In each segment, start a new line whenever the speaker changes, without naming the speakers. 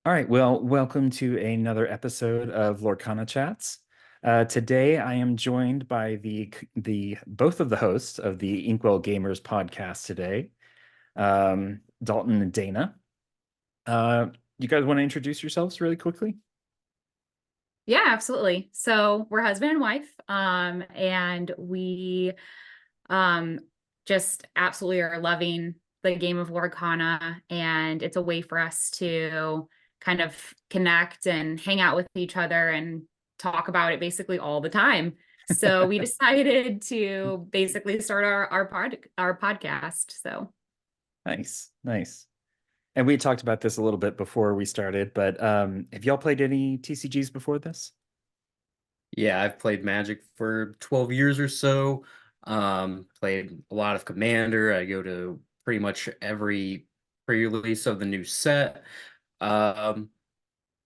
All right, well, welcome to another episode of Lorcana Chats. Today, I am joined by the both of the hosts of the Inkwell Gamers podcast today, Dalton and Dana. Uh, you guys want to introduce yourselves really quickly?
Yeah, absolutely. So we're husband and wife, and we um, just absolutely are loving the game of Lorcana, and it's a way for us to kind of connect and hang out with each other and talk about it basically all the time. So we decided to basically start our podcast. So
Nice, nice. And we talked about this a little bit before we started, but have y'all played any TCGs before this?
Yeah, I've played Magic for 12 years or so. Played a lot of Commander. I go to pretty much every pre-release of the new set. Um,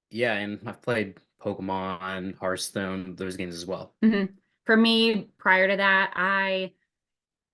yeah, and I've played Pokemon, Hearthstone, those games as well.
mhm. For me, prior to that, I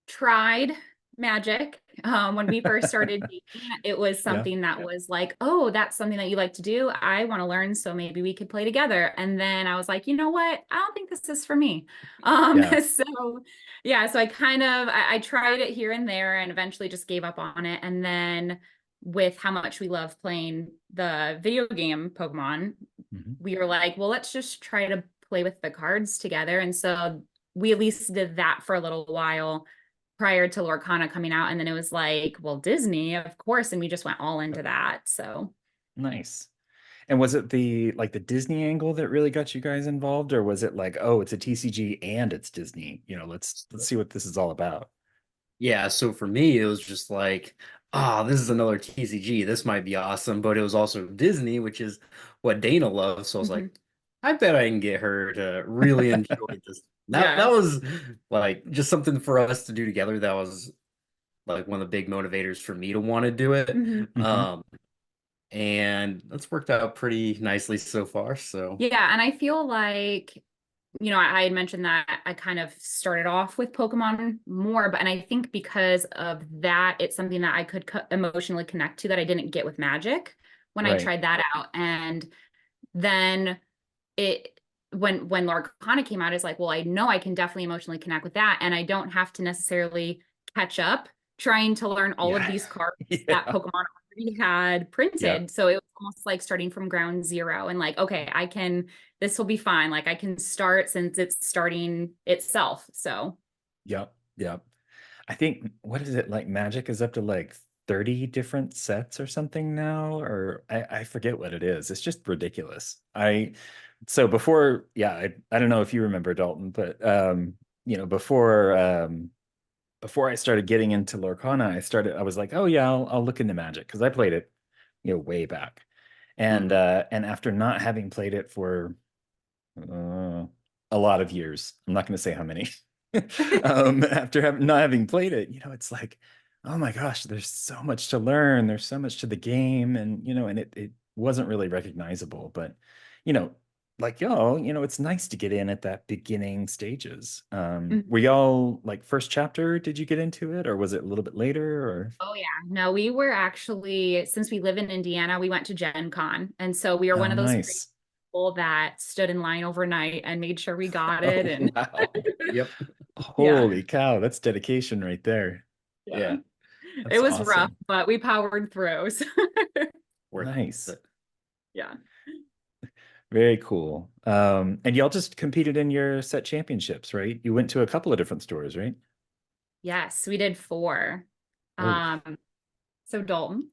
tried Magic. When we first started dating, it was
Yeah,
something that was like, oh, that's something that you like to do. I want to learn, so maybe we could play together. And then I was like, you know what? I don't think this is for me.
yeah.
So yeah, so I tried it here and there and eventually just gave up on it. And then with how much we love playing the video game Pokemon,
Mhm.
we were like, well, let's just try to play with the cards together. And so we at least did that for a little while prior to Lorcana coming out. And then it was like, well, Disney, of course. And we just went all into that. So
Nice. And was it the Disney angle that really got you guys involved, or was it like, oh, it's a TCG and it's Disney? Let's see what this is all about.
Yeah, so for me, it was just like, this is another TCG. This might be awesome. But it was also Disney, which is what Dana loves. So I was
mhm.
like, I bet I can get her to really enjoy this. That
Yeah.
was like just something for us to do together. That was like one of the big motivators for me to want to do it.
Mhm.
Hmm.
And that's worked out pretty nicely so far. So
Yeah. And I feel like, I had mentioned that I kind of started off with Pokemon more, but and I think because of that, it's something that I could emotionally connect to that I didn't get with Magic when I
Right.
tried that out. And then it when Lorcana came out, it's like, well, I know I can definitely emotionally connect with that, and I don't have to necessarily catch up trying to learn all of
Yeah.
these cards that
Yeah.
Pokemon already had
Yeah.
printed. So it was almost like starting from ground zero and like, okay, this will be fine. Like I can start since it's starting itself. So
Yep. Yep. I think what is it like Magic is up to like 30 different sets or something now, or I forget what it is. It's just ridiculous. So before, yeah, I don't know if you remember Dalton, but before I started getting into Lorcana, I was like, oh yeah, I'll look into Magic because I played it, way back.
mhm.
And after not having played it for uh, a lot of years, I'm not going to say how many. After not having played it, it's like, oh my gosh, there's so much to learn. There's so much to the game, and it wasn't really recognizable. But you know, like y'all, it's nice to get in at that beginning stages. Were y'all like first chapter? Did you get into it, or was it a little bit later? Or
Oh yeah. No, we were actually, since we live in Indiana, we went to Gen Con. And so we were one
oh,
of those crazy
nice.
people that stood in line overnight and made sure we got it.
Oh
And
wow.
Yep.
yeah,
Holy cow, that's dedication right there.
yeah.
Yeah,
It
That's
was rough,
awesome.
but we powered through. So
worth
Nice.
it.
yeah.
Very cool. And y'all just competed in your set championships, right? You went to a couple of different stores, right?
Yes, we did four.
Oh,
Um, so Dalton.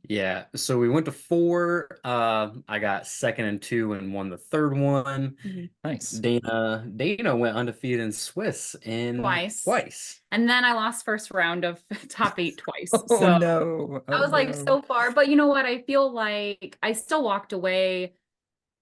Yeah, so we went to four. I got second and two and won the third one.
Mhm.
nice.
Dana went undefeated in Swiss in
Twice.
twice.
And then I lost first round of top eight twice.
Oh
So
no.
I
Oh
was like
no.
so far, but you know what? I feel like I still walked away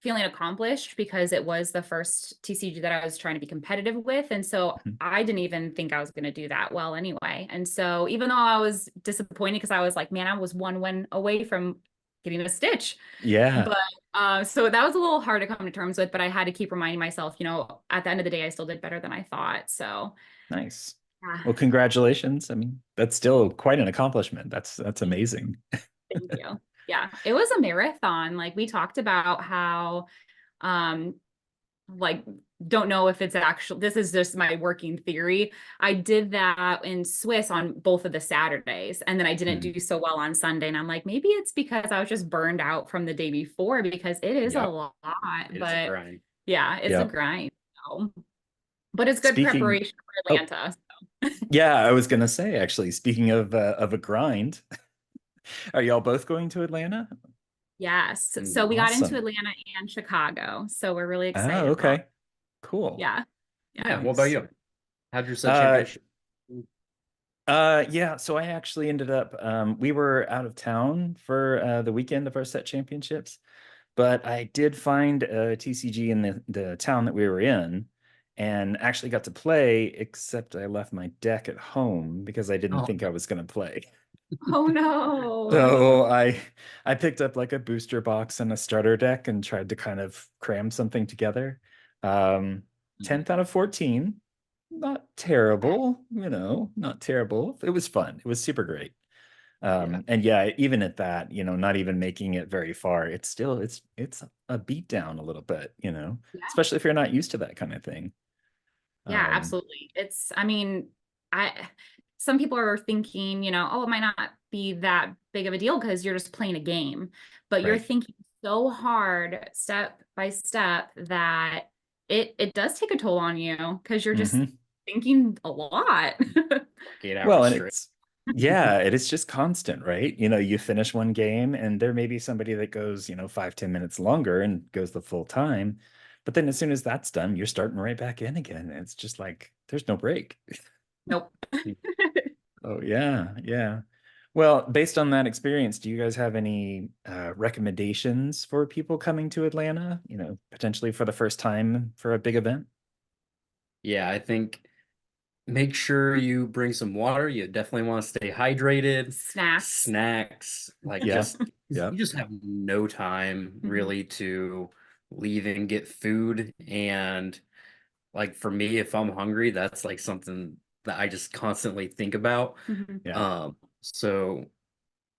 feeling accomplished because it was the first TCG that I was trying to be competitive with. And so I didn't even think I was going to do that well anyway. And so even though I was disappointed because I was like, man, I was one win away from getting a stitch.
Yeah,
But so that was a little hard to come to terms with, but I had to keep reminding myself, at the end of the day, I still did better than I thought. So
nice.
yeah,
Well, congratulations. I mean, that's still quite an accomplishment. That's amazing.
thank you. Yeah, it was a marathon. Like we talked about how um like don't know if it's actual, this is just my working theory. I did that in Swiss on both of the Saturdays, and then I didn't
Mhm.
do so well on Sunday, and I'm like, maybe it's because I was just burned out from the day before, because it is a
Yep.
lot.
It's a
But
grind.
yeah, it's a
Yep.
grind. So. But it's good
Speaking,
preparation for
oh,
Atlanta.
yeah, I was gonna say actually, speaking of a grind, are y'all both going to Atlanta?
Yes. So we got into
Awesome.
Atlanta and Chicago. So we're really
Oh,
excited about,
okay. Cool.
yeah. Yeah.
Yeah. What about
Nice.
you? How'd your set
Uh,
championship?
yeah, so I actually ended up we were out of town for the weekend of our set championships, but I did find a TCG in the town that we were in and actually got to play, except I left my deck at home because I didn't
Oh,
think I was going to play.
Oh no.
So I picked up like a booster box and a starter deck and tried to kind of cram something together. Um,
mhm.
10th out of 14. Not terrible, not terrible. It was fun. It was super great.
Yeah.
And yeah, even at that, not even making it very far, it's still it's a beat down a little bit,
Yeah.
especially if you're not used to that kind of thing.
Yeah,
Um,
absolutely. I mean, I, some people are thinking, oh, it might not be that big of a deal because you're just playing a game, but you're
right.
thinking so hard step by step that it does take a toll on you because you're just
Hmm.
thinking a lot.
Like 8 hours
Well, and
straight.
yeah, it is just constant, right? You finish one game and there may be somebody that goes, 5, 10 minutes longer and goes the full time. But then as soon as that's done, you're starting right back in again. It's just like there's no break.
Nope.
Oh, yeah, yeah. Well, based on that experience, do you guys have any recommendations for people coming to Atlanta, potentially for the first time for a big event?
Yeah, I think make sure you bring some water. You definitely want to stay hydrated.
Snacks.
Snacks, like
Yeah.
just
Yeah.
you just have no time
Mhm.
really to leave and get food. And like for me, if I'm hungry, that's like something that I just constantly think about.
Mhm.
Yeah.
So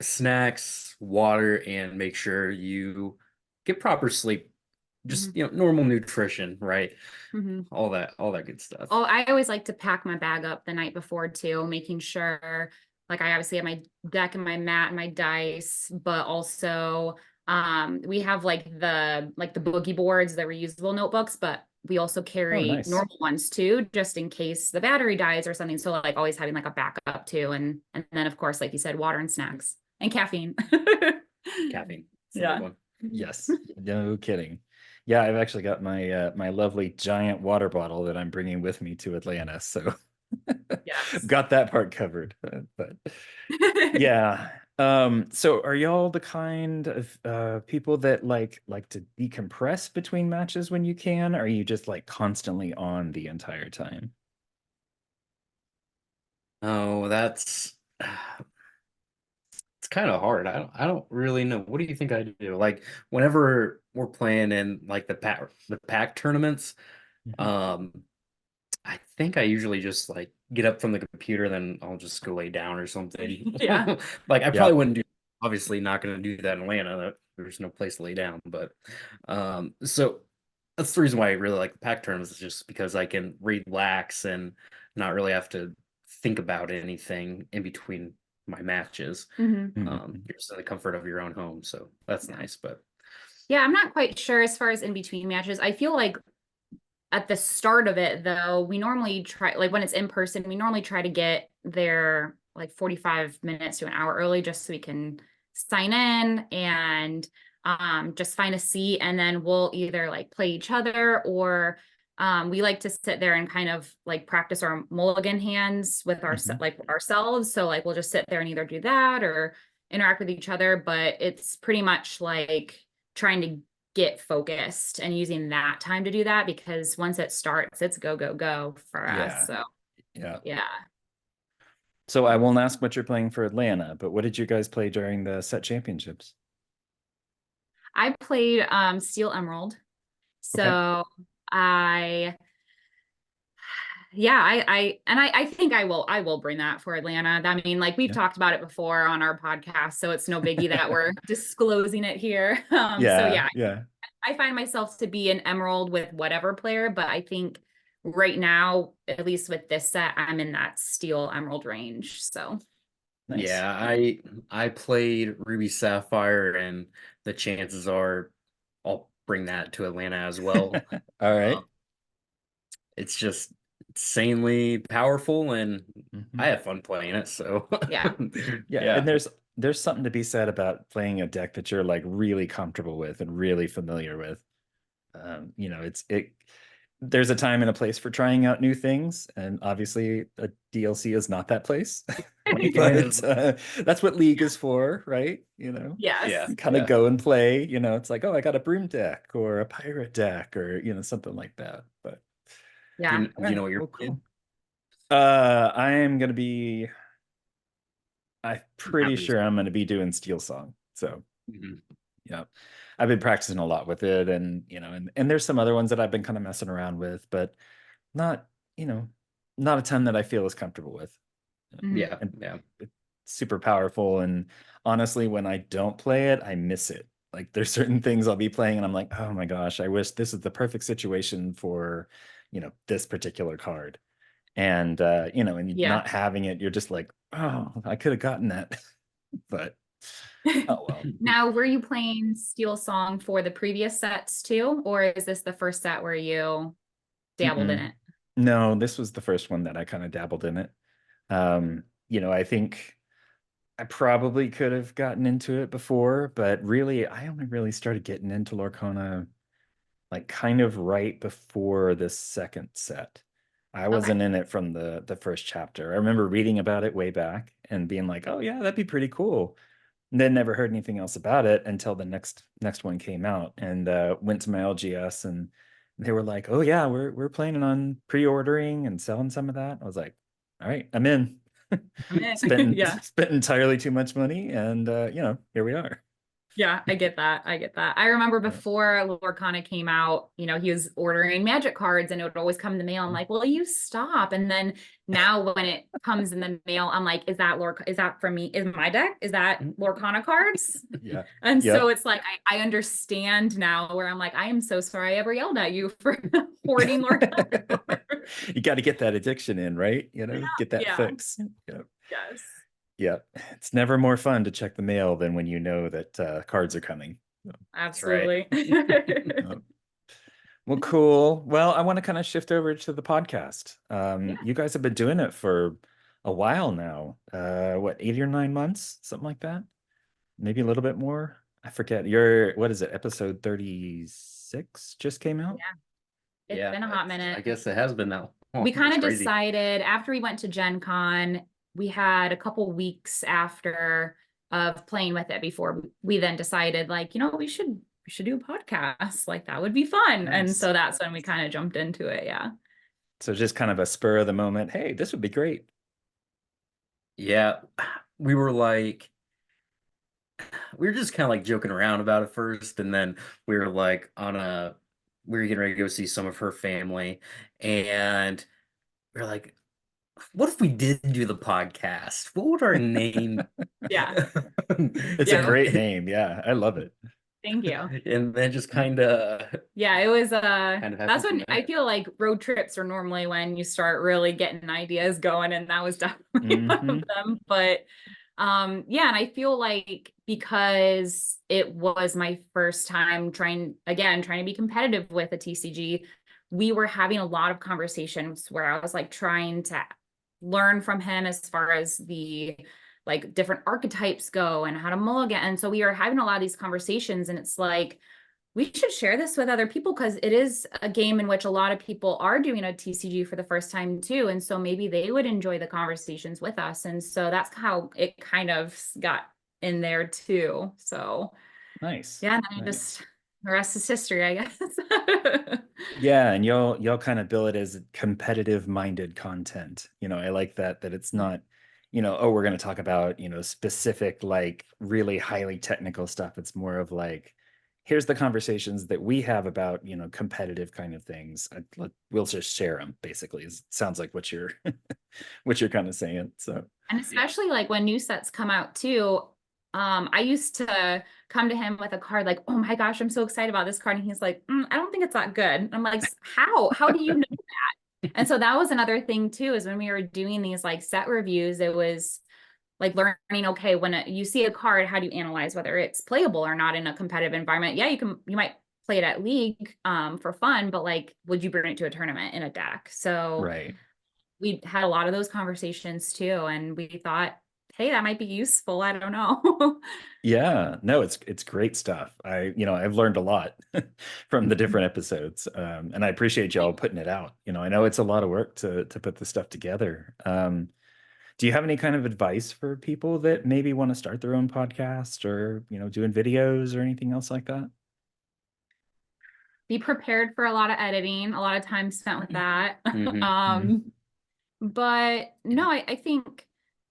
snacks, water, and make sure you get proper sleep.
Mhm.
Just, normal nutrition, right?
Mhm.
All that good stuff.
Oh, I always like to pack my bag up the night before too, making sure, like, I obviously have my deck and my mat and my dice, but also we have like the boogie boards, the reusable notebooks, but we also
Oh,
carry
nice.
normal ones too, just in case the battery dies or something. So like always having like a backup too, and then of course, like you said, water and snacks and caffeine.
Caffeine. It's the big
Yeah.
one.
Yes. No kidding. Yeah, I've actually got my lovely giant water bottle that I'm bringing with me to Atlanta, so
Yes.
got that part covered. But yeah. So are y'all the kind of people that like to decompress between matches when you can? Or are you just like constantly on the entire time?
Oh, that's it's kind of hard. I don't really know. What do you think I do? Like whenever we're playing in like the pack tournaments,
Mhm.
um, I think I usually just like get up from the computer, then I'll just go lay down or something.
Yeah.
Like I probably
Yep.
wouldn't do, obviously not going to do that in Atlanta. There's no place to lay down, but so that's the reason why I really like the pack tournaments is just because I can relax and not really have to think about anything in between my matches.
Mhm.
Mhm.
You're just in the comfort of your own home, so that's
Yeah.
nice. But
Yeah, I'm not quite sure as far as in between matches. I feel like at the start of it, though, we normally try, like when it's in person, we normally try to get there like 45 minutes to an hour early just so we can sign in and just find a seat. And then we'll either like play each other or we like to sit there and kind of like practice our mulligan hands with our
Mhm.
like ourselves. So like we'll just sit there and either do that or interact with each other. But it's pretty much like trying to get focused and using that time to do that because once it starts, it's go, go, go for us.
Yeah.
So
Yeah.
yeah.
So I won't ask what you're playing for Atlanta, but what did you guys play during the set championships?
I played Steel Emerald.
Okay.
So I Yeah, I think I will bring that for Atlanta. I mean, like we've
Yeah.
talked about it before on our podcast, so it's no biggie that we're disclosing it here. So
Yeah,
yeah,
yeah.
I find myself to be an emerald with whatever player, but I think right now, at least with this set, I'm in that steel emerald range. So
Nice.
Yeah, I played Ruby Sapphire, and the chances are I'll bring that to Atlanta as well.
All
Uh,
right.
it's just insanely powerful, and I
Mhm.
have fun playing it. So
yeah.
Yeah, and
yeah,
there's something to be said about playing a deck that you're like really comfortable with and really familiar with. You know, there's a time and a place for trying out new things, and obviously a DLC is not that place. But that's what League is for, right? You know,
yeah,
Yes.
you kind of
yeah.
go and play, you know, it's like, oh, I got a broom deck or a pirate deck or, you know, something like that. But
Yeah.
Do
all
you
right,
know what you're
well,
playing?
cool. I am gonna be, I'm pretty
Happens.
sure I'm gonna be doing Steel Song. So
Mhm.
yeah. I've been practicing a lot with it, and you know, and there's some other ones that I've been kind of messing around with, but not, you know, not a ton that I feel as comfortable with.
Mhm.
Yeah,
And
yeah.
it's super powerful. And honestly, when I don't play it, I miss it. Like there's certain things I'll be playing and I'm like, oh my gosh, I wish this is the perfect situation for, you know, this particular card. And you know, and
Yeah.
not having it, you're just like, oh, I could have gotten that. But oh well.
Now, were you playing Steel Song for the previous sets too, or is this the first set where you dabbled in
Mm-mm.
it?
No, this was the first one that I kind of dabbled in it. You know, I think I probably could have gotten into it before, but really, I only really started getting into Lorcana like kind of right before the second set. I
Okay.
wasn't in it from the first chapter. I remember reading about it way back and being like, "Oh yeah, that'd be pretty cool." And then never heard anything else about it until the next one came out, and went to my LGS, and they were like, "Oh yeah, we're planning on pre-ordering and selling some of that." I was like, "All right, I'm in."
I'm in.
spent
Yeah.
spent entirely too much money, and you know, here we are.
Yeah, I get that. I get that. I remember
Yeah.
before Lorcana came out, he was ordering magic cards and it would always come in the mail. I'm like, will you stop? And then now when it comes in the mail, I'm like, is that for me? Is my deck? Is that Lorcana cards?
Yeah.
And so
Yep.
it's like I understand now where I'm like, I am so sorry I ever yelled at you for hoarding Lorcana cards.
You got to get that addiction in, right? You know, get that
Yeah.
fix. Yep.
Yes.
Yep. It's never more fun to check the mail than when you know that cards are coming. So,
That's right.
Absolutely.
yep. Well, cool. Well, I want to kind of shift over to the podcast.
Yeah.
You guys have been doing it for a while now. What, 8 or 9 months, something like that? Maybe a little bit more. I forget. What is it? Episode 36 just came out.
Yeah. It's
Yeah,
been a hot minute.
I guess it has been that long.
We kind
It's
of
crazy.
decided after we went to Gen Con, we had a couple weeks after of playing with it before we then decided like, we should do a podcast. Like that would be fun. And
Nice.
so that's when we kind of jumped into it. Yeah.
So just kind of a spur of the moment. Hey, this would be great.
Yeah, we were like, we were just kind of like joking around about it first, and then we were like we were getting ready to go see some of her family, and we were like, what if we did do the podcast? What would our name?
Yeah.
It's a
Yeah.
great name. Yeah, I love it.
Thank you.
And then just
Yeah, it was
kind of
that's
happened from
when I
there.
feel like road trips are normally when you start really getting ideas going, and that was definitely one
Hmm.
of them. But yeah, and I feel like because it was my first time trying to be competitive with a TCG, we were having a lot of conversations where I was like trying to learn from him as far as the like different archetypes go and how to mulligan. And so we are having a lot of these conversations, and it's like we should share this with other people because it is a game in which a lot of people are doing a TCG for the first time too. And so maybe they would enjoy the conversations with us. And so that's how it kind of got in there too. So
Nice.
yeah, and then
Nice.
the rest is history, I guess.
Yeah, and y'all kind of bill it as competitive minded content. You know, I like that it's not, you know, oh, we're going to talk about, you know, specific like really highly technical stuff. It's more of like, here's the conversations that we have about, you know, competitive kind of things. We'll just share them, basically. It sounds like what you're what you're kind of saying. So,
And especially like when new sets come out too. I used to come to him with a card like, oh my gosh, I'm so excited about this card. And he's like, I don't think it's that good. And I'm like, how? How do you know that? And so that was another thing too, is when we were doing these like set reviews, it was like learning, okay, when you see a card, how do you analyze whether it's playable or not in a competitive environment? Yeah, you might play it at league for fun, but like, would you bring it to a tournament in a deck? So
right.
we had a lot of those conversations too, and we thought, hey, that might be useful. I don't know.
Yeah, no, it's great stuff. You know, I've learned a lot from the different episodes, and I appreciate y'all putting it out. You know, I know it's a lot of work to put this stuff together. Do you have any kind of advice for people that maybe want to start their own podcast, or, you know, doing videos or anything else like that?
Be prepared for a lot of editing, a lot of time spent with that.
Mhm.
But no, I think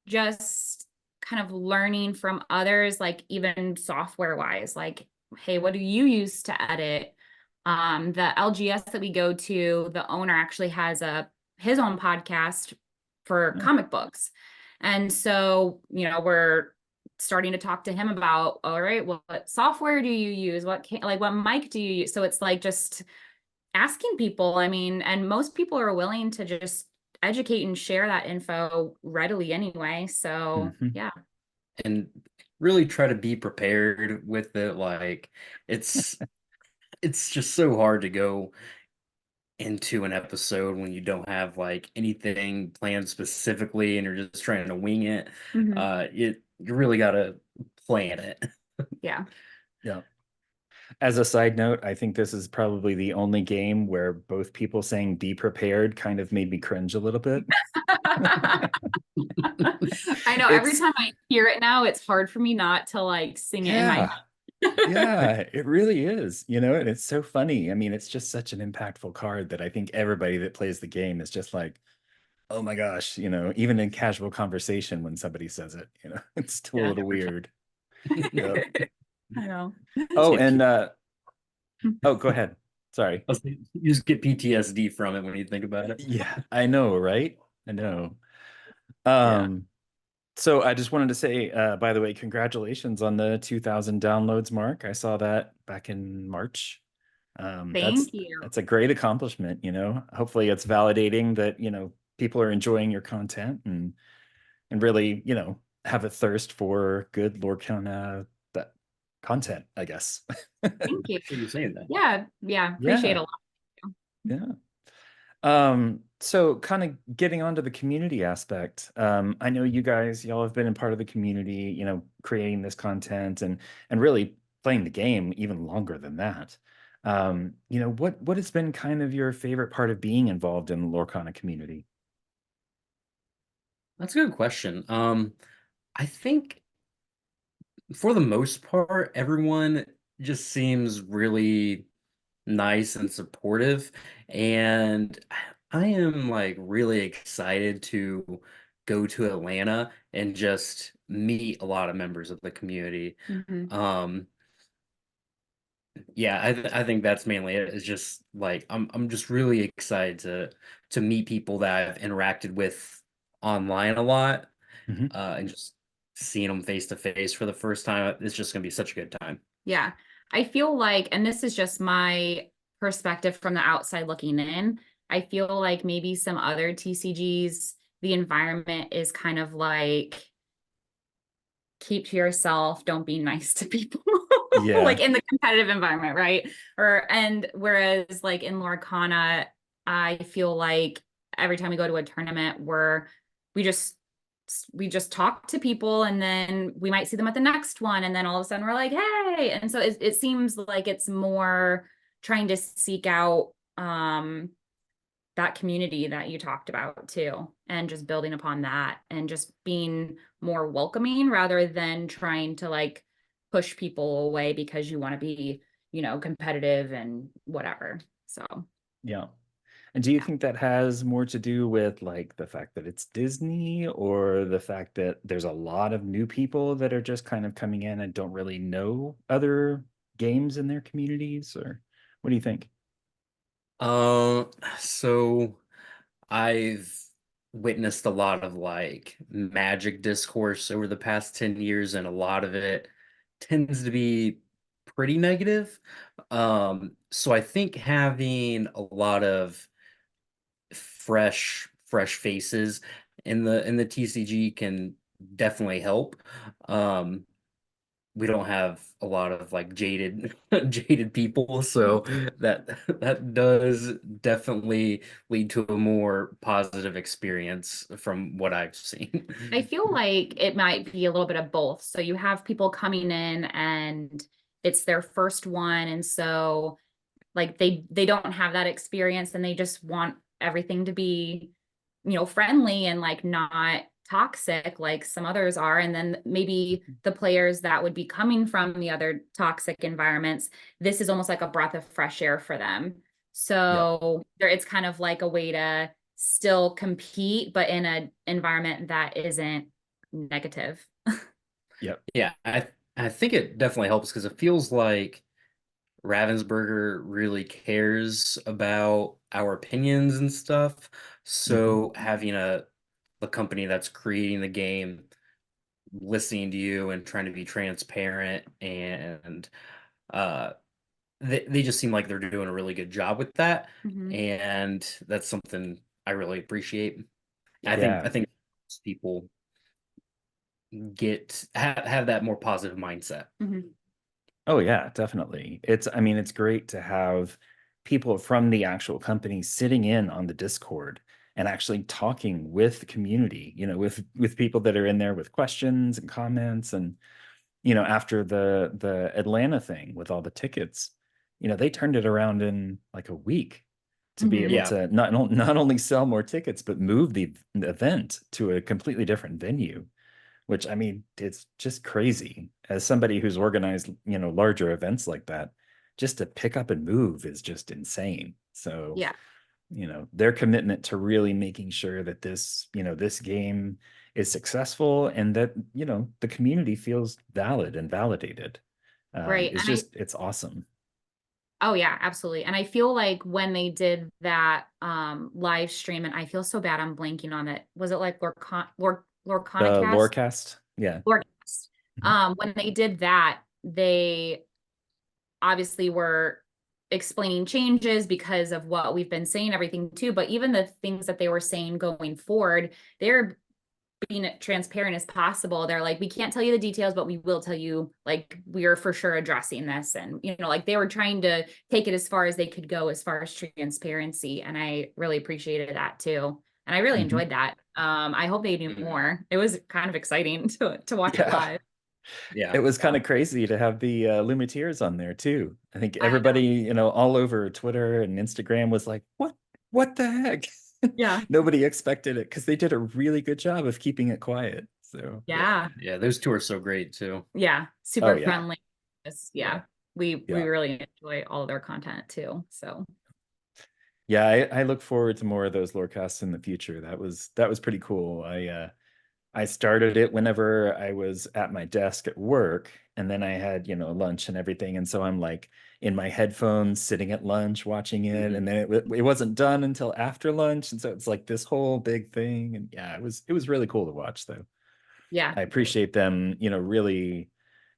just kind of learning from others, like even software wise, like, hey, what do you use to edit? The LGS that we go to, the owner actually has his own podcast for
Oh,
comic books. And so, we're starting to talk to him about, all right, well, what software do you use? What mic do you use? So it's like just asking people. I mean, and most people are willing to just educate and share that info readily anyway. So
mhm.
yeah.
And really try to be prepared with it. Like it's it's just so hard to go into an episode when you don't have like anything planned specifically and you're just trying to wing it.
Mhm.
You really gotta plan it.
Yeah.
Yeah. As a side note, I think this is probably the only game where both people saying "be prepared" kind of made me cringe a little bit.
I know every
It's
time I hear it now, it's hard for me not to like sing it in my
yeah,
head.
yeah, it really is, you know, and it's so funny. I mean, it's just such an impactful card that I think everybody that plays the game is just like, oh my gosh, you know, even in casual conversation when somebody says it, you know, it's still a
Yeah.
little weird. Yep.
I know.
Oh,
Get
and
P-
oh, go ahead. Sorry.
you just get PTSD from it when you think about it.
Yeah, I know, right? I know.
Yeah.
Um, so I just wanted to say, by the way, congratulations on the 2,000 downloads mark. I saw that back in March.
Thank you.
That's a great accomplishment, you know. Hopefully it's validating that, you know, people are enjoying your content and really, you know, have a thirst for good Lorcana that content, I guess.
Thank you.
Are you saying that?
Yeah. Yeah. Appreciate
Yeah,
a lot.
yeah. So kind of getting onto the community aspect. I know y'all have been a part of the community, you know, creating this content and really playing the game even longer than that. You know, what has been kind of your favorite part of being involved in the Lorcana community?
That's a good question. I think for the most part, everyone just seems really nice and supportive. And I am like really excited to go to Atlanta and just meet a lot of members of the community.
Mhm.
Um, yeah, I think that's mainly it. It's just like I'm just really excited to meet people that I've interacted with online a lot,
Mhm.
and just seeing them face to face for the first time. It's just gonna be such a good time.
Yeah. I feel like, and this is just my perspective from the outside looking in, I feel like maybe some other TCGs, the environment is kind of like keep to yourself, don't be nice to people. Like
Yeah.
in the competitive environment, right? And whereas like in Lorcana, I feel like every time we go to a tournament we just we just talk to people, and then we might see them at the next one, and then all of a sudden we're like, hey. And so it seems like it's more trying to seek out that community that you talked about too, and just building upon that and just being more welcoming rather than trying to like push people away because you want to be, competitive and whatever. So
Yeah. And do you
yeah.
think that has more to do with like the fact that it's Disney, or the fact that there's a lot of new people that are just kind of coming in and don't really know other games in their communities, or what do you think?
So I've witnessed a lot of like magic discourse over the past 10 years, and a lot of it tends to be pretty negative. So I think having a lot of fresh faces in the TCG can definitely help. Um, we don't have a lot of like jaded jaded people, so that does definitely lead to a more positive experience from what I've seen.
I feel like it might be a little bit of both. So you have people coming in and it's their first one, and so like they don't have that experience and they just want everything to be, friendly and like not toxic like some others are. And then maybe the players that would be coming from the other toxic environments, this is almost like a breath of fresh air for them.
Yeah.
So there, it's kind of like a way to still compete, but in an environment that isn't negative.
Yep.
Yeah, I think it definitely helps because it feels like Ravensburger really cares about our opinions and stuff.
Hmm.
So having a company that's creating the game, listening to you and trying to be transparent, and uh they just seem like they're doing a really good job with that.
Mhm.
And that's something I really appreciate.
Yeah.
I
Yeah.
think people have that more positive mindset.
Mhm.
Oh yeah, definitely. I mean, it's great to have people from the actual company sitting in on the Discord and actually talking with the community, with people that are in there with questions and comments. And after the Atlanta thing with all the tickets, they turned it around in like a week to be able
Mhm.
Yeah.
to not only sell more tickets but move the event to a completely different venue, which, I mean, it's just crazy. As somebody who's organized, larger events like that, just to pick up and move is just insane. So,
Yeah.
their commitment to really making sure that this game is successful and that, the community feels valid and validated,
Right.
is
And I,
just, it's awesome.
oh yeah, absolutely. And I feel like when they did that live stream, and I feel so bad I'm blanking on it. Was it like
The
LorcanaChats?
Lorecast. Yeah.
Lorcast.
Mhm.
When they did that, they obviously were explaining changes because of what we've been saying, everything too. But even the things that they were saying going forward, they're being transparent as possible. They're like, we can't tell you the details, but we will tell you, like, we are for sure addressing this. And, like they were trying to take it as far as they could go as far as transparency. And I really appreciated that too. And I really
Mhm.
enjoyed that. I hope they do
Mhm.
more. It was kind of exciting to watch it
Yeah.
live.
Yeah.
It was kind of crazy to have the Lumineers on there too. I think
I
everybody, all over Twitter and Instagram was like, what the heck?
Yeah.
Nobody expected it because they did a really good job of keeping it quiet. So,
Yeah.
Yeah.
Yeah. Those two are so great too.
Yeah.
oh
Super
yeah,
friendly. Yeah.
yeah,
We
yeah,
really enjoy all of their content too. So
yeah. I look forward to more of those lorecasts in the future. That was pretty cool. I started it whenever I was at my desk at work, and then I had, lunch and everything. And so I'm like in my headphones sitting at lunch watching it, and
Mhm.
then it wasn't done until after lunch. And so it's like this whole big thing. And yeah, it was really cool to watch though.
yeah.
I appreciate them, really,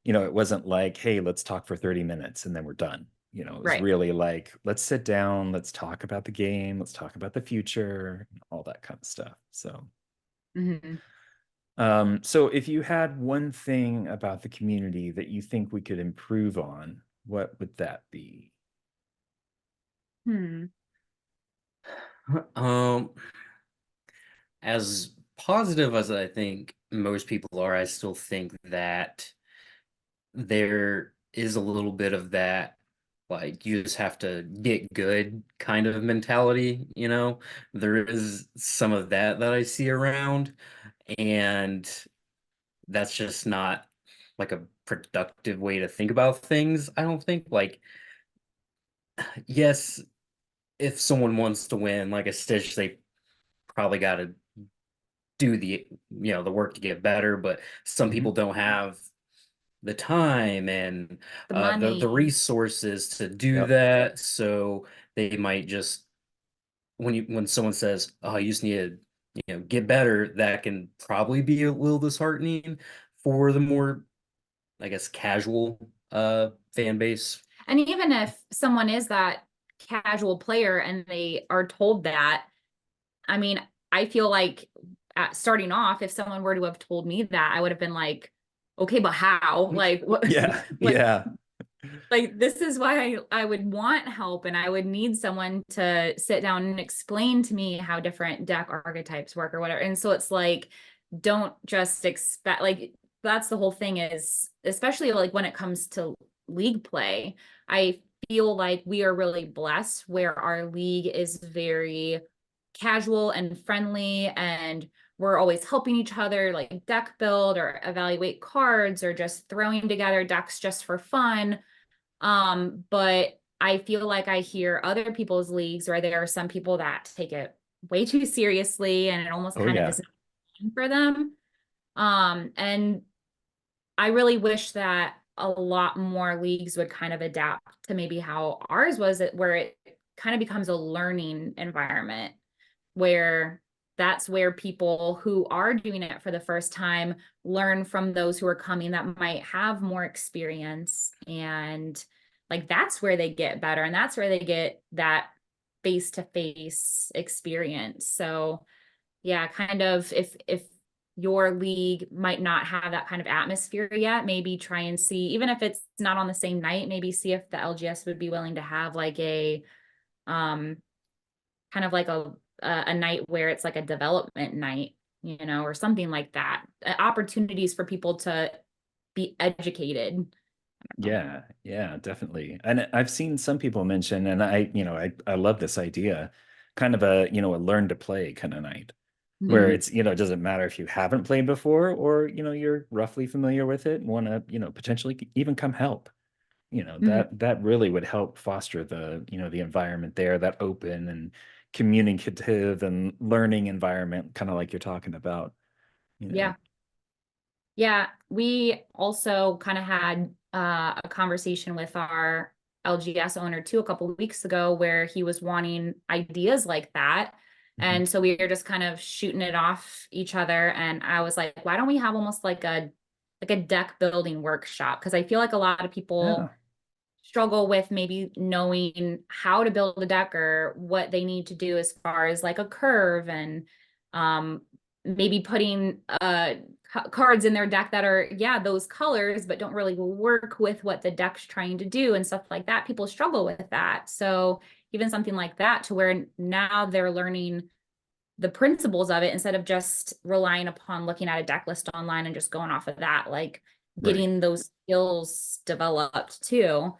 it wasn't like, hey, let's talk for 30 minutes and then we're done. It was
Right.
really like, let's sit down, let's talk about the game, let's talk about the future, all that kind of stuff. So
Hmm.
so if you had one thing about the community that you think we could improve on, what would that be?
Hmm.
Um, as positive as I think most people are, I still think that there is a little bit of that, like, you just have to get good kind of mentality, you know? There is some of that I see around, and that's just not like a productive way to think about things, I don't think. Like, yes, if someone wants to win like a Stitch, they probably got to do the work to get better, but some
Mhm.
people don't have the time and
The
the
money.
resources to do
Yep.
that. So they might just when someone says, "Oh, you just need to, get better," that can probably be a little disheartening for the more, I guess, casual fan base.
And even if someone is that casual player and they are told that, I mean, I feel like at starting off, if someone were to have told me that, I would have been like, okay, but how? Like what
Yeah.
like
Yeah.
like this is why I would want help and I would need someone to sit down and explain to me how different deck archetypes work or whatever. And so it's like, don't just expect, like that's the whole thing is, especially like when it comes to league play, I feel like we are really blessed where our league is very casual and friendly and we're always helping each other like deck build or evaluate cards or just throwing together decks just for fun. But I feel like I hear other people's leagues where there are some people that take it way too seriously and it almost
Oh
kind of
yeah.
isn't for them. And I really wish that a lot more leagues would kind of adapt to maybe how ours was, where it kind of becomes a learning environment where that's where people who are doing it for the first time learn from those who are coming that might have more experience, and like that's where they get better and that's where they get that face-to-face experience. So yeah, kind of if your league might not have that kind of atmosphere yet, maybe try and see, even if it's not on the same night, maybe see if the LGS would be willing to have like a um kind of like a night where it's like a development night, or something like that. Opportunities for people to be educated.
Yeah, yeah, definitely. And I've seen some people mention, and I love this idea, kind of a learn to play kind of night, where
Mhm.
Mhm.
it's, it doesn't matter if you haven't played before or, you're roughly familiar with it and want to, potentially even come help.
Mhm.
That really would help foster the environment there, that open and communicative and learning environment, kind of like you're talking about, you know.
Yeah. Yeah, we also kind of had a conversation with our LGS owner too a couple of weeks ago where he was wanting ideas like that.
Mhm.
And so we were just kind of shooting it off each other. And I was like, why don't we have almost like a deck building workshop? Because I feel like a lot of people
Yeah,
struggle with maybe knowing how to build a deck or what they need to do as far as like a curve and um maybe putting cards in their deck that are those colors but don't really work with what the deck's trying to do and stuff like that. People struggle with that. So even something like that to where now they're learning the principles of it instead of just relying upon looking at a deck list online and just going off of that, like
right.
getting those skills developed too.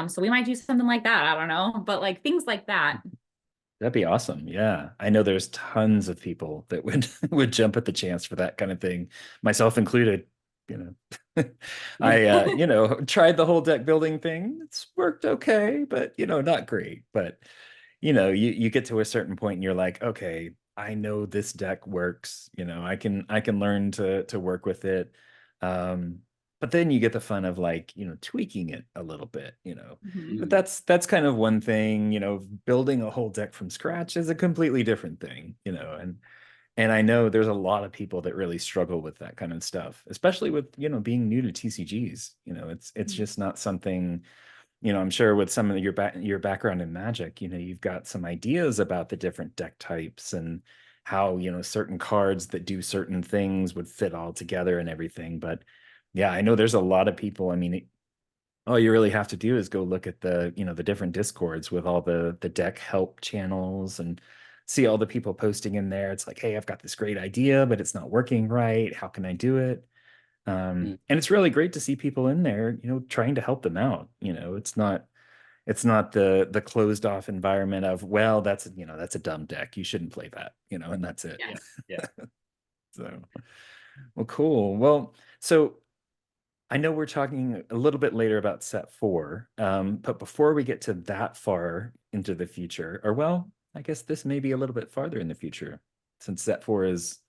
So we might do something like that. I don't know, but like things like that.
That'd be awesome. Yeah. I know there's tons of people that would would jump at the chance for that kind of thing, myself included. I tried the whole deck building thing. It's worked okay, but not great. But you get to a certain point and you're like, okay, I know this deck works. I can learn to work with it. Um, but then you get the fun of like, tweaking it a little bit.
Mhm.
But
Mhm.
that's kind of one thing. Building a whole deck from scratch is a completely different thing. And I know there's a lot of people that really struggle with that kind of stuff, especially with being new to TCGs. It's just not something. I'm sure with some of your background in Magic, you've got some ideas about the different deck types and how, certain cards that do certain things would fit all together and everything. But yeah, I know there's a lot of people. I mean, all you really have to do is go look at the different discords with all the deck help channels and see all the people posting in there. It's like, hey, I've got this great idea, but it's not working right. How can I do it? And it's really great to see people in there, trying to help them out. It's not the closed off environment of, well, that's a dumb deck. You shouldn't play that, and that's it.
Yeah. Yeah.
So, well, cool. Well, so I know we're talking a little bit later about set four, but before we get to that far into the future, or well, I guess this may be a little bit farther in the future since set four is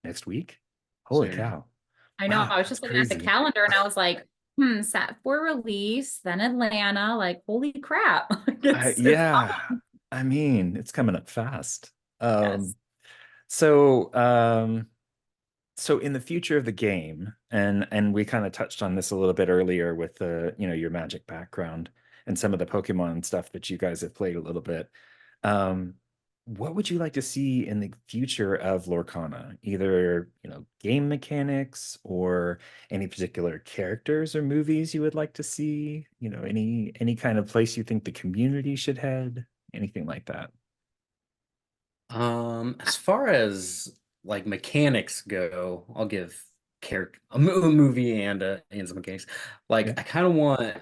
next week. Holy
Soon.
cow.
I know.
Wow,
I was
that's
just looking at the
crazy.
calendar and I was like, Set for release, then Atlanta. Like, holy crap. It's
Yeah, I mean, it's coming up fast.
yes.
So so in the future of the game, and we kind of touched on this a little bit earlier with the, your Magic background and some of the Pokemon stuff that you guys have played a little bit. Um, what would you like to see in the future of Lorcana? Either, game mechanics or any particular characters or movies you would like to see? Any kind of place you think the community should head? Anything like that?
As far as like mechanics go, I'll give character a movie and some mechanics.
Yeah.
Like I kind of want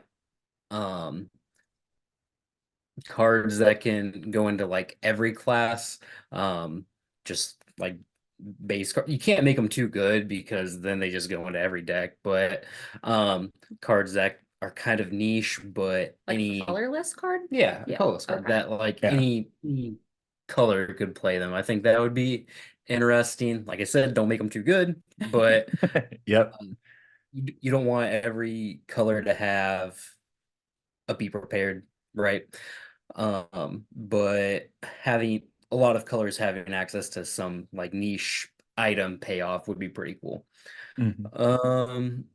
um cards that can go into like every class. Just like base card. You can't make them too good because then they just go into every deck. But cards that are kind of niche, but
Like
any
colorless card?
yeah, a
Yeah.
colorless card
Okay.
that like
Yeah.
any color could play them. I think that would be interesting. Like I said, don't make them too good, but
Yep.
you don't want every color to have a be prepared, right? But having a lot of colors having access to some like niche item payoff would be pretty cool.
Mhm.
Um,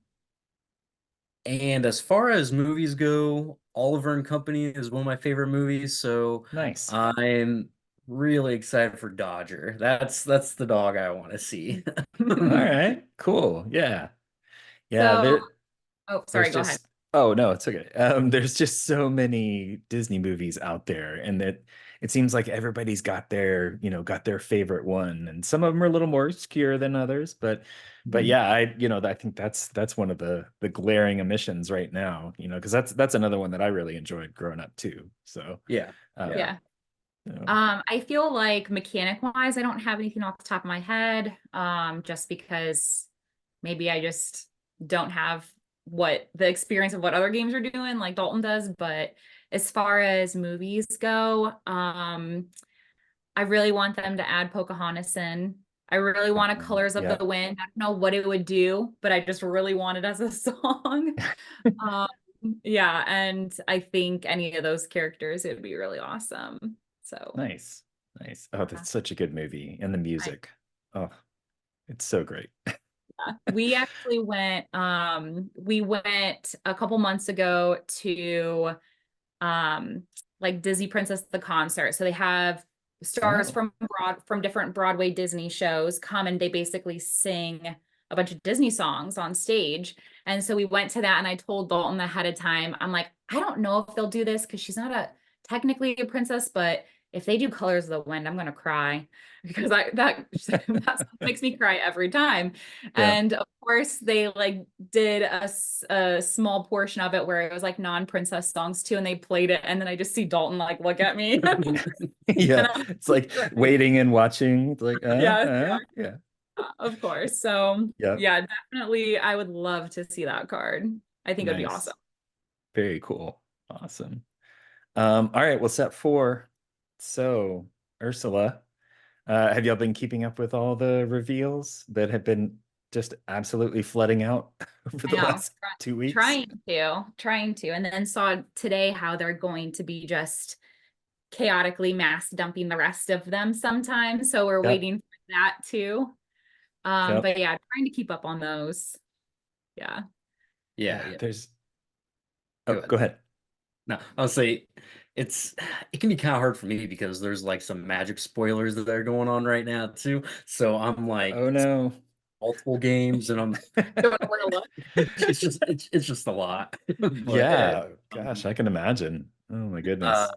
and as far as movies go, Oliver and Company is one of my favorite movies, so
Nice.
I'm really excited for Dodger. That's the dog I want to see.
All right. Cool. Yeah. Yeah.
So, oh,
There's
sorry, go ahead.
just, oh no, it's okay. There's just so many Disney movies out there, and that it seems like everybody's got their favorite one, and some of them are a little more obscure than others, but
Mhm.
yeah, I think that's one of the glaring omissions right now, because that's another one that I really enjoyed growing up too. So,
Yeah, yeah.
um,
Yeah.
you know,
I feel like mechanic wise, I don't have anything off the top of my head. Just because maybe I just don't have what the experience of what other games are doing like Dalton does. But as far as movies go, I really want them to add Pocahontas in. I really want a Colors of the
yeah,
Wind. I don't know what it would do, but I just really want it as a song. Um, yeah, and I think any of those characters, it would be really awesome. So
nice, nice. Oh,
yeah,
that's such a good movie, and the
I,
music. Oh, it's so great.
we actually we went a couple months ago to um like Disney Princess the concert. So they have stars
Oh,
from different Broadway Disney shows come and they basically sing a bunch of Disney songs on stage. And so we went to that and I told Dalton ahead of time, I'm like, I don't know if they'll do this because she's not a technically a princess, but if they do Colors of the Wind, I'm gonna cry because that makes me cry every time.
yeah.
And of course, they like did a small portion of it where it was like non-princess songs too, and they played it, and then I just see Dalton like look at me, and
Yeah,
I'm
it's like
like,
waiting and watching. It's like,
yes,
yeah,
of course. So
yeah.
yeah, definitely, I would love to see that card. I think it would be awesome.
Nice. Very cool. Awesome. All right, well, set four. So, Ursula, have y'all been keeping up with all the reveals that have been just absolutely flooding out over
I
the
know,
last 2 weeks?
trying to, and then saw today how they're going to be just chaotically mass dumping the rest of them sometimes. So we're
Yep.
waiting for that too.
Yep.
But yeah, trying to keep up on those. Yeah.
Yeah,
Yeah,
yeah.
there's,
Go
oh,
ahead.
go ahead.
No, I'll say it's it can be kind of hard for me because there's like some magic spoilers that are going on right now too. So I'm like
Oh no.
multiple games and I'm
Don't know where to look.
it's just a lot. But
Yeah, gosh, I can imagine. Oh my
uh
goodness.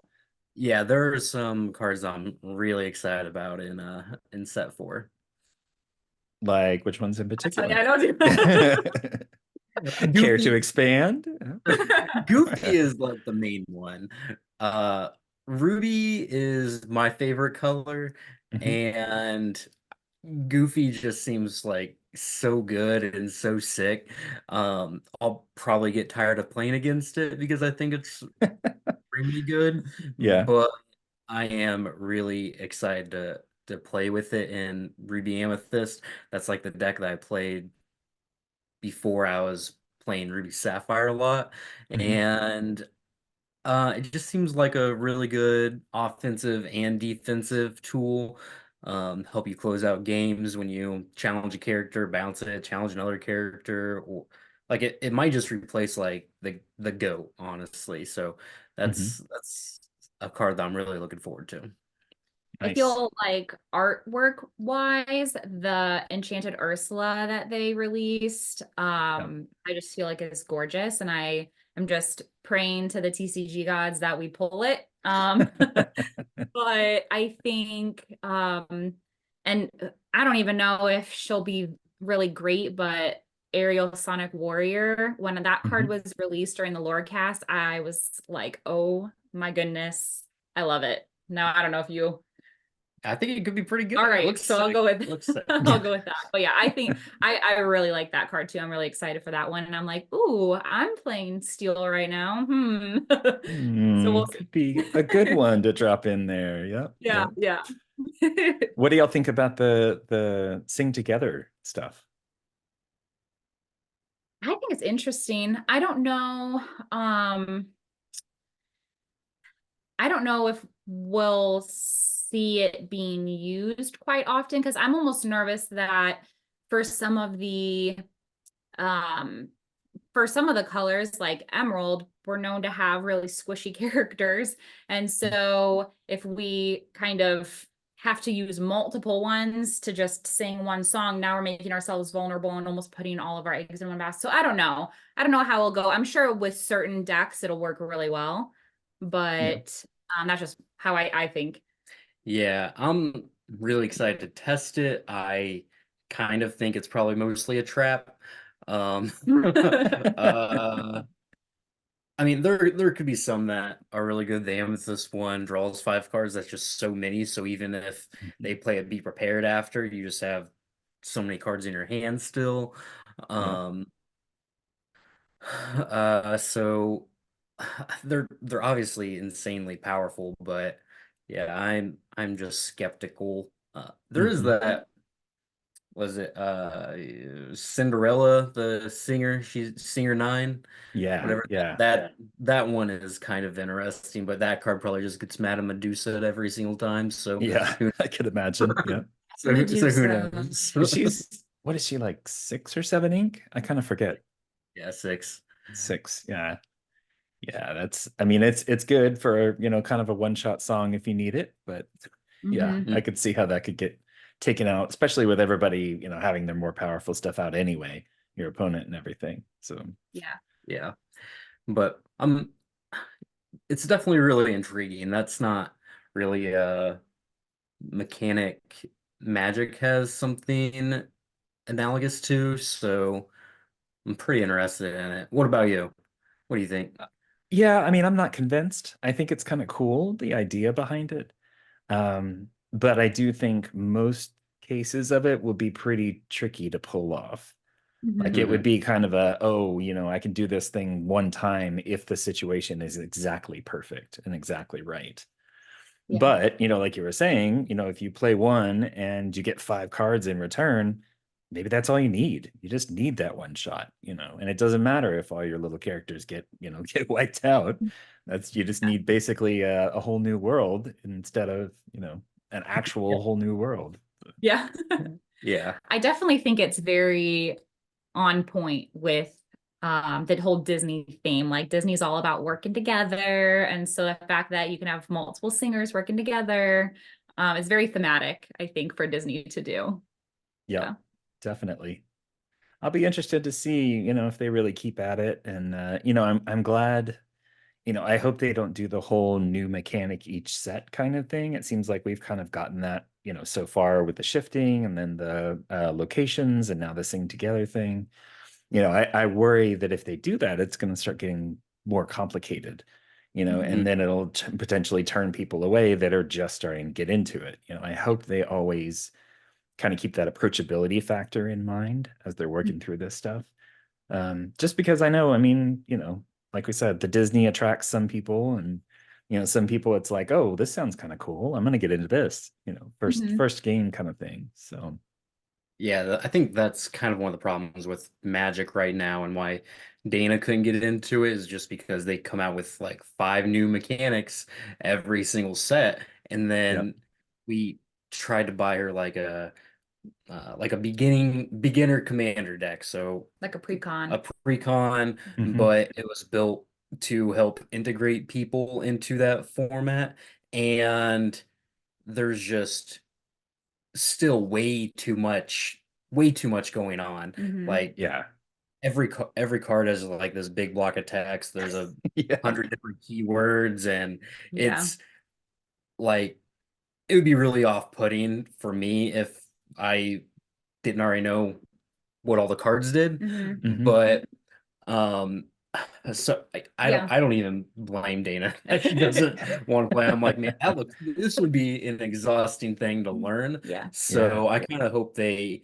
yeah, there are some cards I'm really excited about in set four.
Like which ones in
Yeah,
particular?
I don't do
Care to
Goofy
expand?
Goofy is like the main one. Uh Ruby is my favorite color,
Mhm.
and Goofy just seems like so good and so sick. I'll probably get tired of playing against it because I think it's extremely good,
Yeah.
but I am really excited to play with it in Ruby Amethyst. That's like the deck that I played before I was playing Ruby Sapphire a lot,
Mhm.
and it just seems like a really good offensive and defensive tool. Help you close out games when you challenge a character, bounce it, challenge another character, or like it might just replace like the GOAT, honestly. So
Mhm.
that's a card that I'm really looking forward to.
I
Nice.
feel like artwork wise, the Enchanted Ursula that they released,
Yeah.
I just feel like it's gorgeous, and I am just praying to the TCG gods that we pull it. But I think, and I don't even know if she'll be really great, but Aerial Sonic Warrior, when that card
Mhm.
was released during the Lorecast, I was like, oh my goodness, I love it. Now I don't know if you
I think it could be pretty
all
good. It
right,
looks
so I'll
sick.
go with
Looks sick.
I'll go with that. But yeah, I think I really like that card too. I'm really excited for that one. And I'm like, ooh, I'm playing Steel right now. So we'll
Could be a good
see.
one to drop in there. Yep.
Yeah,
Yep.
yeah.
What do y'all think about the sing together stuff?
I think it's interesting. I don't know if we'll see it being used quite often because I'm almost nervous that for some of the um for some of the colors like emerald, we're known to have really squishy characters. And so if we kind of have to use multiple ones to just sing one song, now we're making ourselves vulnerable and almost putting all of our eggs in one basket. So I don't know. I don't know how it'll go. I'm sure with certain decks it'll work really well,
Yeah.
but that's just how I think.
Yeah, I'm really excited to test it. I kind of think it's probably mostly a trap. Um, uh, I mean, there could be some that are really good. The Amethyst one draws 5 cards. That's just so many. So even if they
Mhm.
play a Be Prepared after, you just have so many cards in your hand still.
Yeah.
Um, so they're obviously insanely powerful, but yeah, I'm just skeptical. There is
Mhm.
that was it Cinderella, the singer, she's singer 9,
Yeah.
whatever
Yeah.
that one is kind of interesting, but that card probably just gets mad at Medusa at every single time. So
Yeah.
who
I could imagine. Yeah.
so who
Medusa.
knows?
'Cause she's what is she like 6 or 7 ink? I kind of forget.
Yeah, 6.
6. Yeah. Yeah. That's I mean it's good for kind of a one-shot song if you need it, but yeah,
Hmm.
I could see how that could get taken out, especially with everybody, having their more powerful stuff out anyway, your opponent and everything. So
Yeah.
Yeah. But it's definitely really intriguing. That's not really a mechanic Magic has something analogous to, so I'm pretty interested in it. What about you? What do you think?
yeah, I mean, I'm not convinced. I think it's kind of cool, the idea behind it. But I do think most cases of it will be pretty tricky to pull off. Like
Hmm.
it would
Hmm.
be kind of oh, I can do this thing one time if the situation is exactly perfect and exactly right.
Yeah.
But, like you were saying, if you play one and you get 5 cards in return, maybe that's all you need. You just need that one shot, and it doesn't matter if all your little characters get, get wiped out. You just need basically a whole new world instead of, an
Yeah.
actual whole new world.
Yeah.
Yeah.
I definitely think it's very on point with the whole Disney theme. Like Disney's all about working together. And so the fact that you can have multiple singers working together is very thematic, I think, for Disney to do.
Yep,
Yeah.
definitely. I'll be interested to see, if they really keep at it. And I'm glad, I hope they don't do the whole new mechanic each set kind of thing. It seems like we've kind of gotten that, so far with the shifting and then the locations and now the sing together thing. I worry that if they do that, it's going to start getting more complicated,
Mhm.
and then it'll potentially turn people away that are just starting to get into it. I hope they always kind of keep that approachability factor in mind as they're working through this stuff. Just because I know, I mean, like we said, the Disney attracts some people, and some people it's like, oh, this sounds kind of cool. I'm gonna get into this, first
Mhm.
first game kind of thing. So
Yeah, I think that's kind of one of the problems with Magic right now, and why Dana couldn't get into it is just because they come out with like 5 new mechanics every single set, and
Yep.
then we tried to buy her like a beginner commander deck, so
Like a pre-con.
a precon,
Hmm.
but it was built to help integrate people into that format, and there's just still way too much going on.
Hmm.
Like
Yeah.
every card has like this big block of text. There's a
Yeah.
100 different keywords, and
Yeah.
it's like it would be really off-putting for me if I didn't already know what all the cards did.
Hmm.
Hmm.
But um so
Yeah.
I don't even blame Dana that she doesn't want to play. I'm like, man, this would be an exhausting thing to learn.
Yeah.
Yeah.
So I kind of hope they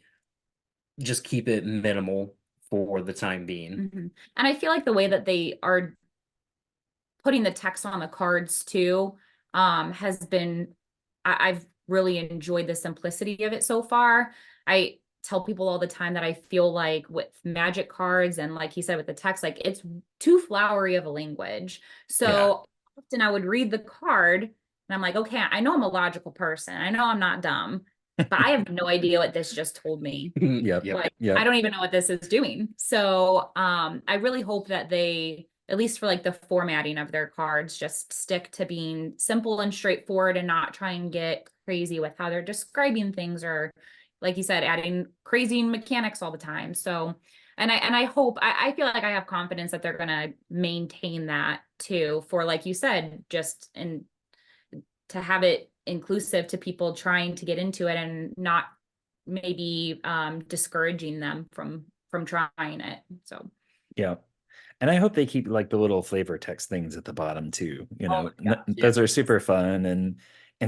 just keep it minimal for the time being.
Hmm. And I feel like the way that they are putting the text on the cards too, has been, I've really enjoyed the simplicity of it so far. I tell people all the time that I feel like with magic cards and like he said with the text, like it's too flowery of a language.
Yeah.
So often I would read the card and I'm like, okay, I know I'm a logical person. I know I'm not dumb, but I have no idea what this just told me.
Yep.
Yep.
Like, I
Yep.
don't even know what this is doing. So, I really hope that they, at least for like the formatting of their cards, just stick to being simple and straightforward and not try and get crazy with how they're describing things or, like you said, adding crazy mechanics all the time. So, and I hope, I feel like I have confidence that they're gonna maintain that too, for like you said, just and to have it inclusive to people trying to get into it and not maybe discouraging them from trying it. So
Yeah. And I hope they keep like the little flavor text things at the bottom too.
oh my gosh,
Yeah.
Those are super fun, and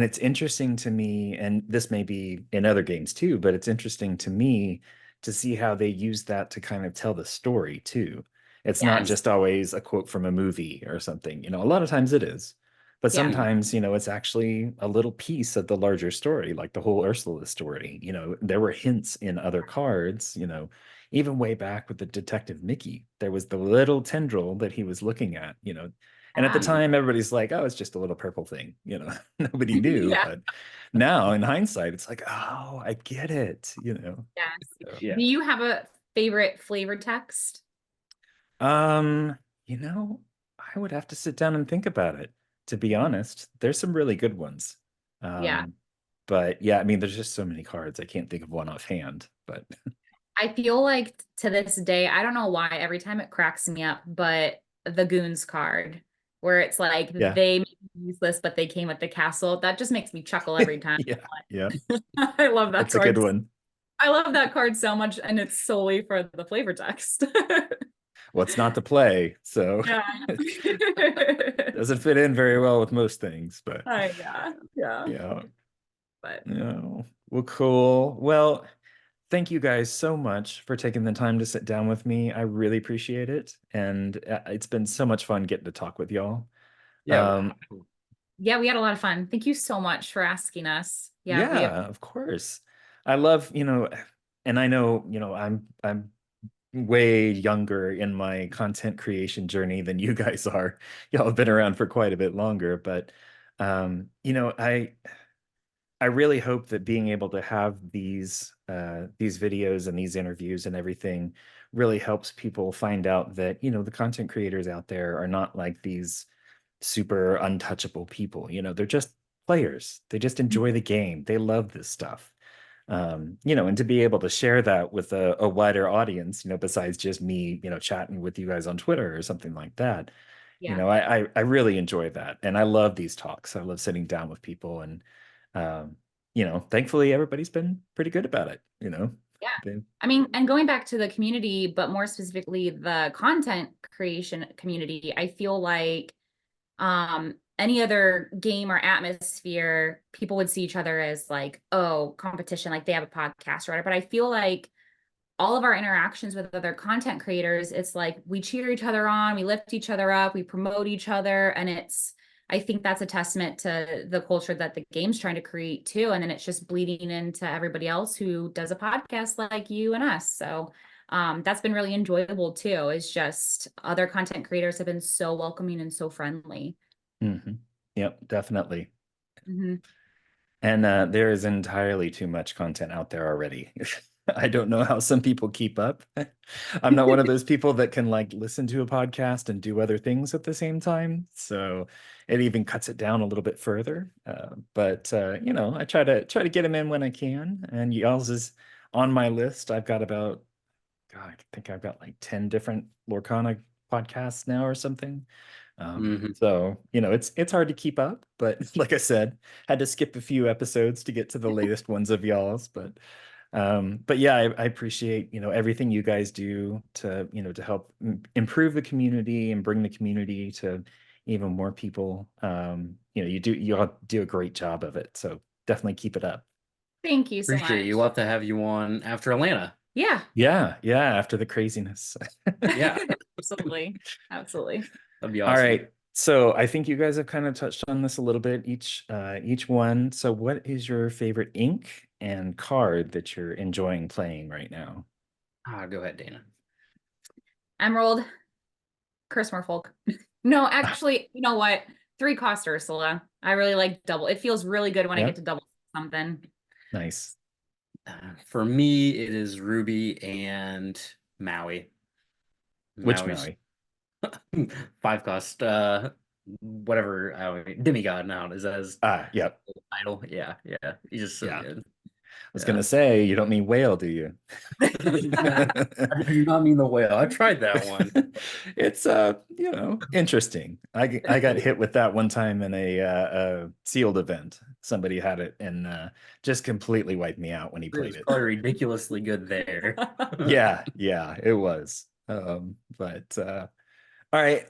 it's interesting to me, and this may be in other games too, but it's interesting to me to see how they use that to kind of tell the story too. It's not
yes,
just always a quote from a movie or something. A lot of times it is. But
yeah,
sometimes, it's actually a little piece of the larger story, like the whole Ursula story. There were hints in other cards, even way back with the Detective Mickey, there was the little tendril that he was looking at. And at the
yeah,
time, everybody's like, oh, it's just a little purple thing. Nobody knew.
yeah,
But now in hindsight, it's like, oh, I get it.
yes.
So,
Yeah.
Do you have a favorite flavor text?
um, you know, I would have to sit down and think about it, to be honest. There's some really good ones.
Yeah,
Um, but yeah, I mean, there's just so many cards. I can't think of one offhand, but
I feel like to this day, I don't know why, every time it cracks me up, but the Goons card, where it's like
yeah.
they made me useless, but they came with the castle. That just makes me chuckle every time.
Yeah, yeah.
I love that
That's a good
card.
one.
I love that card so much, and it's solely for the flavor text.
What's not to play? So
Yeah.
doesn't fit in very well with most things, but
Yeah, yeah.
yeah.
But
No. Well, cool. Well, thank you guys so much for taking the time to sit down with me. I really appreciate it. And it's been so much fun getting to talk with y'all.
Yeah.
Um,
yeah, we had a lot of fun. Thank you so much for asking us. Yeah, we have,
yeah, of course. I love, and I know, I'm way younger in my content creation journey than you guys are. Y'all have been around for quite a bit longer, but I really hope that being able to have these videos and these interviews and everything really helps people find out that the content creators out there are not like these super untouchable people. They're just players. They just enjoy the game. They love this stuff. And to be able to share that with a wider audience, besides just me, chatting with you guys on Twitter or something like that.
yeah,
I really enjoy that. And I love these talks. I love sitting down with people and thankfully everybody's been pretty good about it.
yeah.
They-
I mean, and going back to the community, but more specifically the content creation community, I feel like any other game or atmosphere, people would see each other as like, oh, competition, like they have a podcast or whatever. But I feel like all of our interactions with other content creators, it's like we cheer each other on, we lift each other up, we promote each other. And I think that's a testament to the culture that the game's trying to create too. And then it's just bleeding into everybody else who does a podcast like you and us. So that's been really enjoyable too. Is just other content creators have been so welcoming and so friendly.
Yep, definitely.
Mm-hmm.
And there is entirely too much content out there already. I don't know how some people keep up. I'm not one of those people that can like listen to a podcast and do other things at the same time. So it even cuts it down a little bit further. But you know, I try to get them in when I can. And y'all's is on my list. I've got about, God, I think I've got like 10 different Lorcana podcasts now or something. So, you know, it's hard to keep up, but like I said, had to skip a few episodes to get to the latest ones of y'all's. But yeah, I appreciate, you know, everything you guys do to, you know, to help improve the community and bring the community to even more people. You know, you all do a great job of it. So definitely keep it up.
Thank you so
Appreciate
much.
you. We'll have to have you on after Atlanta.
Yeah.
Yeah, after the craziness.
Yeah.
Absolutely. Absolutely.
That'd be
All
awesome.
right. So I think you guys have kind of touched on this a little bit, each one. So what is your favorite ink and card that you're enjoying playing right now?
Go ahead, Dana.
Emerald, Curse Merfolk. No, actually, you know what? 3 cost Ursula. I really like double. It feels really good when I
Yeah.
get to double something.
Nice.
For me, it is Ruby and Maui.
Which
Maui's
Maui?
5 cost, whatever, demigod now is that his
Yep.
title? Yeah, he's just so
Yeah.
good.
I was gonna say, you don't mean whale, do you?
I do not mean the whale. I tried that one.
It's you know, interesting. I got hit with that one time in a sealed event. Somebody had it and just completely wiped me out when he
It
played
was
it.
probably ridiculously good there.
Yeah, it was. But all right,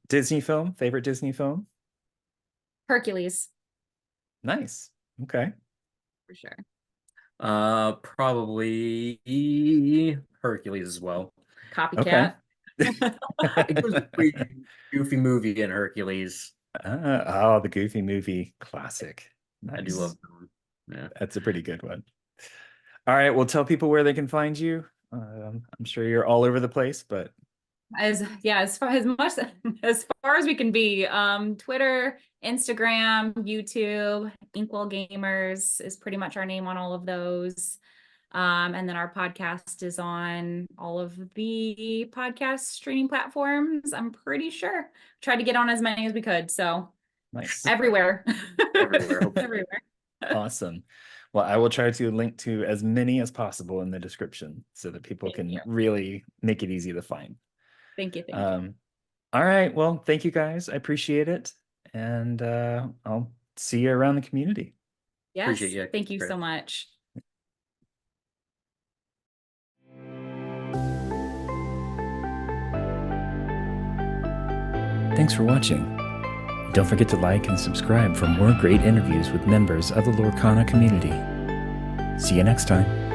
Disney film, favorite Disney film?
Hercules,
Nice. Okay.
for sure.
Probably Hercules as well.
Copycat.
It was a pretty goofy movie in Hercules.
Oh, the Goofy movie classic.
I do
Nice.
love them. Yeah.
That's a pretty good one. All right, well, tell people where they can find you. I'm sure you're all over the place, but
As far as far as we can be. Twitter, Instagram, YouTube, Inkwell Gamers is pretty much our name on all of those. And then our podcast is on all of the podcast streaming platforms. I'm pretty sure. Tried to get on as many as we could. So
nice.
everywhere.
Everywhere.
Everywhere.
Awesome. Well, I will try to link to as many as possible in the description so that people can really make it easy to find.
Thank you. Thank you.
All right. Well, thank you guys. I appreciate it. And I'll see you around the community.
Yes.
Appreciate you.
Thank you so much.
Thanks for watching. Don't forget to like and subscribe for more great interviews with members of the Lorcana community. See you next time.